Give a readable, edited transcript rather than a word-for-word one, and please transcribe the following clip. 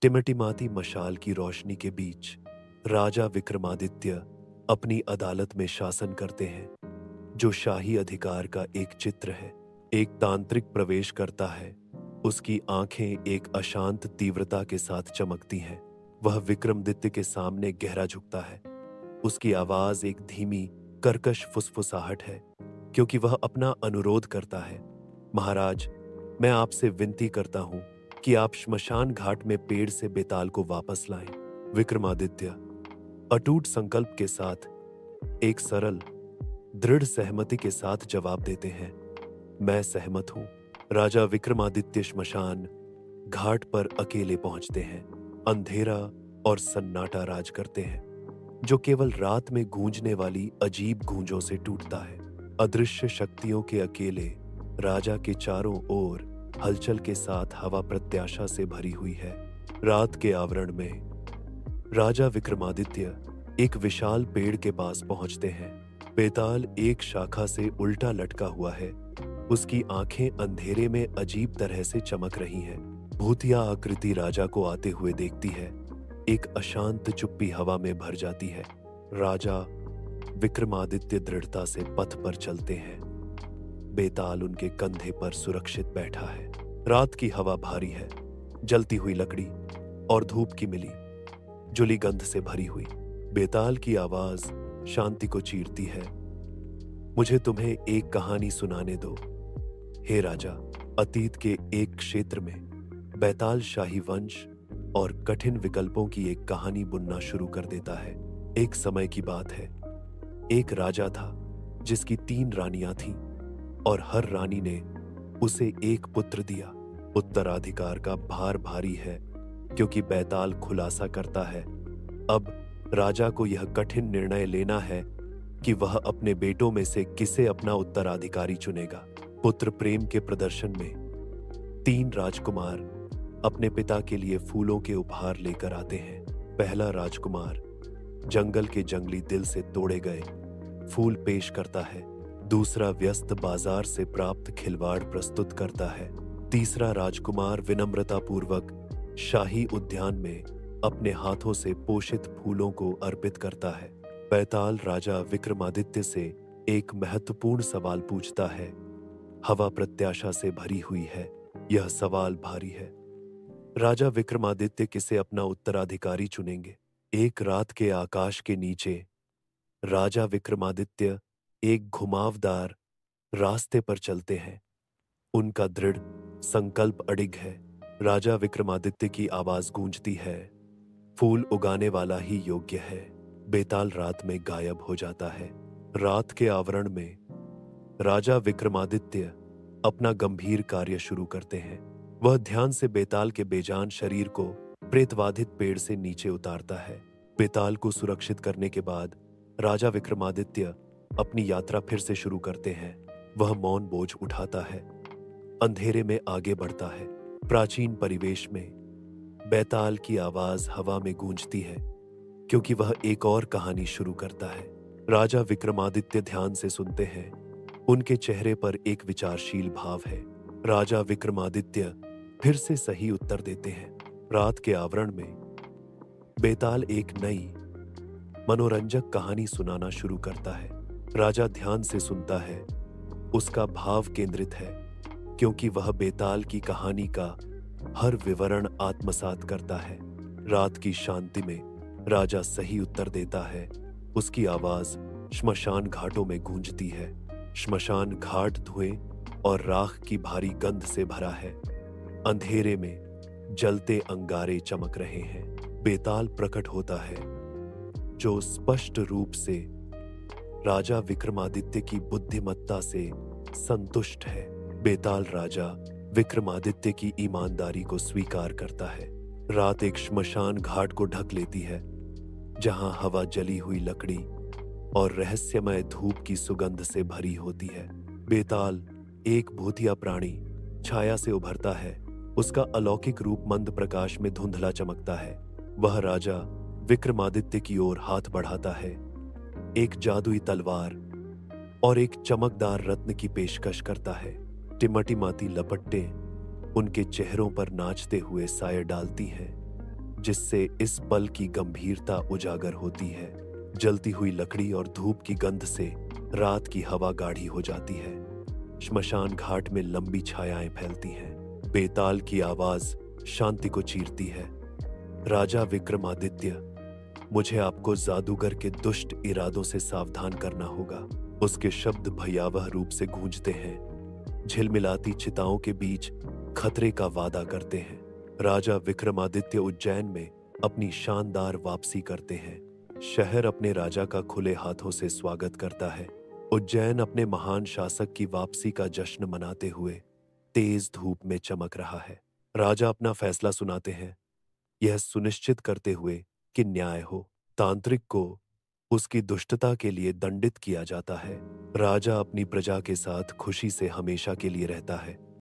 टिमटिमाती मशाल की रोशनी के बीच राजा विक्रमादित्य अपनी अदालत में शासन करते हैं, जो शाही अधिकार का एक चित्र है। एक तांत्रिक प्रवेश करता है, उसकी आंखें एक अशांत तीव्रता के साथ चमकती हैं। वह विक्रमादित्य के सामने गहरा झुकता है। उसकी आवाज एक धीमी कर्कश फुसफुसाहट है, क्योंकि वह अपना अनुरोध करता है। महाराज, मैं आपसे विनती करता हूं कि आप श्मशान घाट में पेड़ से बेताल को वापस लाएं। विक्रमादित्य अटूट संकल्प के साथ, एक सरल दृढ़ सहमति के साथ जवाब देते हैं, मैं सहमत हूं। राजा विक्रमादित्य श्मशान घाट पर अकेले पहुंचते हैं। अंधेरा और सन्नाटा राज करते हैं, जो केवल रात में गूंजने वाली अजीब गूंजों से टूटता है। अदृश्य शक्तियों के अकेले राजा के चारों ओर हलचल के साथ हवा प्रत्याशा से भरी हुई है। रात के आवरण में राजा विक्रमादित्य एक विशाल पेड़ के पास पहुंचते हैं। बेताल एक शाखा से उल्टा लटका हुआ है। उसकी आंखें अंधेरे में अजीब तरह से चमक रही हैं। भूतिया आकृति राजा को आते हुए देखती है। एक अशांत चुप्पी हवा में भर जाती है। राजा विक्रमादित्य दृढ़ता से पथ पर चलते हैं। बेताल उनके कंधे पर सुरक्षित बैठा है। रात की हवा भारी है, जलती हुई लकड़ी और धूप की मिली जुली गंध से भरी हुई। बेताल की आवाज शांति को चीरती है, मुझे तुम्हें एक कहानी सुनाने दो। हे राजा, अतीत के एक क्षेत्र में बेताल शाही वंश और कठिन विकल्पों की एक कहानी बुनना शुरू कर देता है। एक समय की बात है। एक राजा था जिसकी 3 रानियां थीं और हर रानी ने उसे एक पुत्र दिया। उत्तराधिकार का भार भारी है, क्योंकि बेताल खुलासा करता है, अब राजा को यह कठिन निर्णय लेना है कि वह अपने बेटों में से किसे अपना उत्तराधिकारी चुनेगा। पुत्र प्रेम के प्रदर्शन में 3 राजकुमार अपने पिता के लिए फूलों के उपहार लेकर आते हैं। पहला राजकुमार जंगल के जंगली दिल से तोड़े गए फूल पेश करता है। दूसरा व्यस्त बाजार से प्राप्त खिलवाड़ प्रस्तुत करता है। तीसरा राजकुमार विनम्रतापूर्वक शाही उद्यान में अपने हाथों से पोषित फूलों को अर्पित करता है। बेताल राजा विक्रमादित्य से एक महत्वपूर्ण सवाल पूछता है। हवा प्रत्याशा से भरी हुई है। यह सवाल भारी है। राजा विक्रमादित्य किसे अपना उत्तराधिकारी चुनेंगे? एक रात के आकाश के नीचे राजा विक्रमादित्य एक घुमावदार रास्ते पर चलते हैं। उनका दृढ़ संकल्प अडिग है। राजा विक्रमादित्य की आवाज गूंजती है, फूल उगाने वाला ही योग्य है। बेताल रात में गायब हो जाता है। रात के आवरण में राजा विक्रमादित्य अपना गंभीर कार्य शुरू करते हैं। वह ध्यान से बेताल के बेजान शरीर को प्रेतवाधित पेड़ से नीचे उतारता है। बेताल को सुरक्षित करने के बाद राजा विक्रमादित्य अपनी यात्रा फिर से शुरू करते हैं। वह मौन बोझ उठाता है, अंधेरे में आगे बढ़ता है। प्राचीन परिवेश में बेताल की आवाज हवा में गूंजती है, क्योंकि वह एक और कहानी शुरू करता है। राजा विक्रमादित्य ध्यान से सुनते हैं। उनके चेहरे पर एक विचारशील भाव है। राजा विक्रमादित्य फिर से सही उत्तर देते हैं। रात के आवरण में बेताल एक नई मनोरंजक कहानी सुनाना शुरू करता है। राजा ध्यान से सुनता है। उसका भाव केंद्रित है, क्योंकि वह बेताल की कहानी का हर विवरण आत्मसात करता है। रात की शांति में राजा सही उत्तर देता है। उसकी आवाज श्मशान घाटों में गूंजती है। श्मशान घाट धुएं और राख की भारी गंध से भरा है। अंधेरे में जलते अंगारे चमक रहे हैं। बेताल प्रकट होता है, जो स्पष्ट रूप से राजा विक्रमादित्य की बुद्धिमत्ता से संतुष्ट है। बेताल राजा विक्रमादित्य की ईमानदारी को स्वीकार करता है। रात एक श्मशान घाट को ढक लेती है, जहां हवा जली हुई लकड़ी और रहस्यमय धूप की सुगंध से भरी होती है। बेताल एक भूतिया प्राणी छाया से उभरता है। उसका अलौकिक रूप मंद प्रकाश में धुंधला चमकता है। वह राजा विक्रमादित्य की ओर हाथ बढ़ाता है। एक जादुई तलवार और एक चमकदार रत्न की पेशकश करता है। टिमटिमाती लपटें उनके चेहरों पर नाचते हुए साए डालती हैं। जिससे इस पल की गंभीरता उजागर होती है। जलती हुई लकड़ी और धूप की गंध से रात की हवा गाढ़ी हो जाती है। श्मशान घाट में लंबी छायाएं फैलती हैं। बेताल की आवाज शांति को चीरती है। राजा विक्रमादित्य, मुझे आपको जादूगर के दुष्ट इरादों से सावधान करना होगा। उसके शब्द भयावह रूप से गूंजते हैं, झिलमिलाती चिताओं के बीच खतरे का वादा करते हैं। राजा विक्रमादित्य उज्जैन में अपनी शानदार वापसी करते हैं। शहर अपने राजा का खुले हाथों से स्वागत करता है। उज्जैन अपने महान शासक की वापसी का जश्न मनाते हुए तेज धूप में चमक रहा है। राजा अपना फैसला सुनाते हैं, यह सुनिश्चित करते हुए कि न्याय हो। तांत्रिक को उसकी दुष्टता के लिए दंडित किया जाता है। राजा अपनी प्रजा के साथ खुशी से हमेशा के लिए रहता है।